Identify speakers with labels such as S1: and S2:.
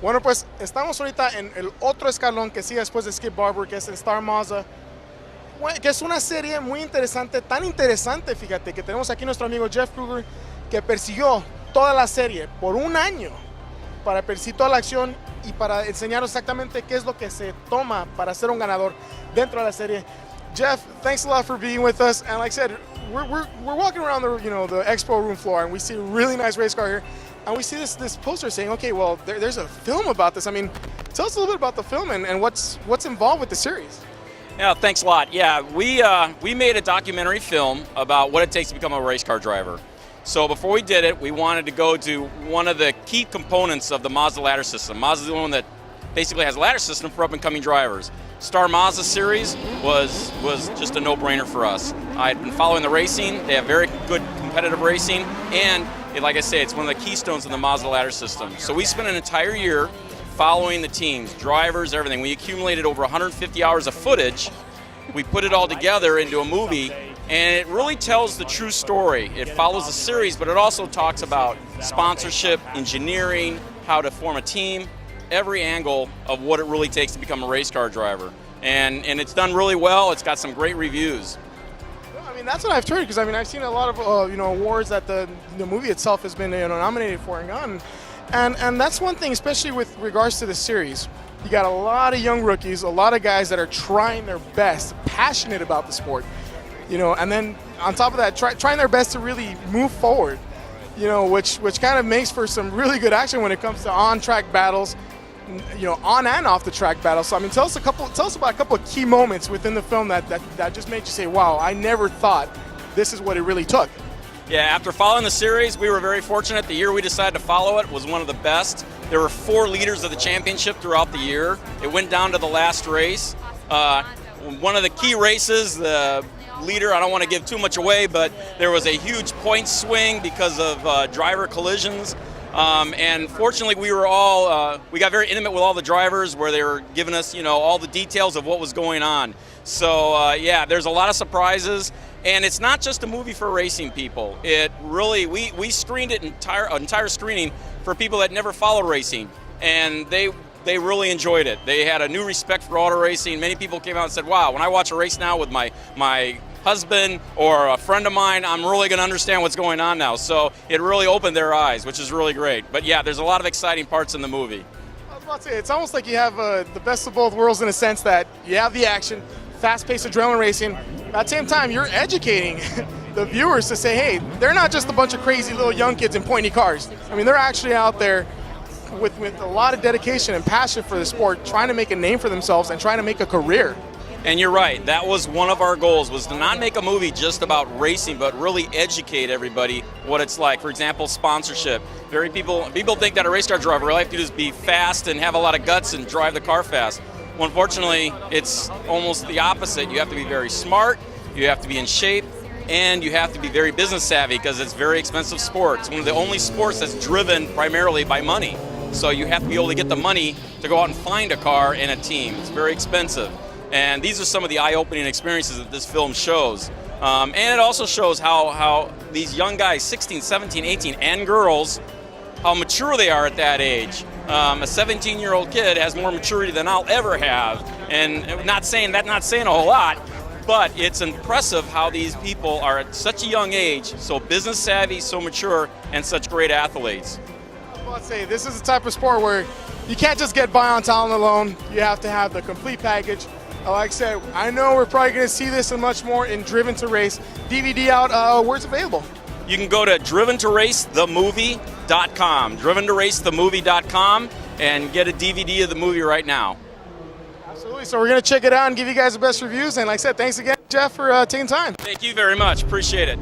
S1: Bueno, pues estamos ahorita en el otro escalón que sigue después de Skip Barber, que es el Star Mazda, que es una serie muy interesante, tan interesante, fíjate, que tenemos aquí nuestro amigo Jeff Kruger, que persiguió toda la serie por un año para perseguir toda la acción y para enseñar exactamente qué es lo que se toma para ser un ganador dentro de la serie. Jeff, thanks a lot for being with us. And like I said, we're walking around the expo room floor, and we see a really nice race car here, and we see this poster saying, okay, well, there's a film about this. I mean, tell us a little bit about the film and what's involved with the series.
S2: Yeah, thanks a lot. Yeah, we made a documentary film about what it takes to become a race car driver. So before we did it, we wanted to go to one of the key components of the Mazda ladder system. Mazda is the one that basically has a ladder system for up-and-coming drivers. Star Mazda series was just a no-brainer for us. I'd been following the racing. They have very good competitive racing, and like I say, it's one of the keystones of the Mazda ladder system. So we spent an entire year following the teams, drivers, everything. We accumulated over 150 hours of footage. We put it all together into a movie, and it really tells the true story. It follows the series, but it also talks about sponsorship, engineering, how to form a team, every angle of what it really takes to become a race car driver. And it's done really well. It's got some great reviews.
S1: Well, I mean, that's what I've heard, because I mean, I've seen a lot of awards that the movie itself has been nominated for and gotten. And that's one thing, especially with regards to the series. You got a lot of young rookies, a lot of guys that are trying their best, passionate about the sport, and then on top of that, trying their best to really move forward, which kind of makes for some really good action when it comes to on-track battles, on and off the track battles. So I mean, tell us about a couple of key moments within the film that just made you say, wow, I never thought this is what it really took.
S2: Yeah, after following the series, we were very fortunate. The year we decided to follow it was one of the best. There were 4 leaders of the championship throughout the year. It went down to the last race. One of the key races, the leader, I don't want to give too much away, but there was a huge point swing because of driver collisions. And fortunately, we got very intimate with all the drivers, where they were giving us, all the details of what was going on. So yeah, there's a lot of surprises, and it's not just a movie for racing people. It really, we screened it entire screening for people that never followed racing, and they really enjoyed it. They had a new respect for auto racing. Many people came out and said, wow, when I watch a race now with my husband or a friend of mine, I'm really going to understand what's going on now. So it really opened their eyes, which is really great. But yeah, there's a lot of exciting parts in the movie.
S1: I was about to say, it's almost like you have the best of both worlds, in a sense that you have the action, fast-paced adrenaline racing. At the same time, you're educating the viewers to say, hey, they're not just a bunch of crazy little young kids in pointy cars. I mean, they're actually out there with a lot of dedication and passion for the sport, trying to make a name for themselves and trying to make a career.
S2: And you're right, that was one of our goals, was to not make a movie just about racing, but really educate everybody what it's like. For example, sponsorship. People think that a race car driver, all you have to do is be fast and have a lot of guts and drive the car fast. Well, unfortunately, it's almost the opposite. You have to be very smart, you have to be in shape, and you have to be very business savvy, because it's a very expensive sport. It's one of the only sports that's driven primarily by money. So you have to be able to get the money to go out and find a car and a team. It's very expensive. And these are some of the eye-opening experiences that this film shows. And it also shows how these young guys, 16, 17, 18, and girls, how mature they are at that age. A 17-year-old kid has more maturity than I'll ever have. And not saying a whole lot, but it's impressive how these people are at such a young age, so business savvy, so mature, and such great athletes.
S1: Let's say this is the type of sport where you can't just get by on talent alone. You have to have the complete package. Like I said, I know we're probably going to see this and much more in Driven to Race. DVD out, where's it available?
S2: You can go to driventoracethemovie.com, driventoracethemovie.com, and get a DVD of the movie right now.
S1: Absolutely. So we're going to check it out and give you guys the best reviews. And like I said, thanks again, Jeff, for taking time.
S2: Thank you very much. Appreciate it.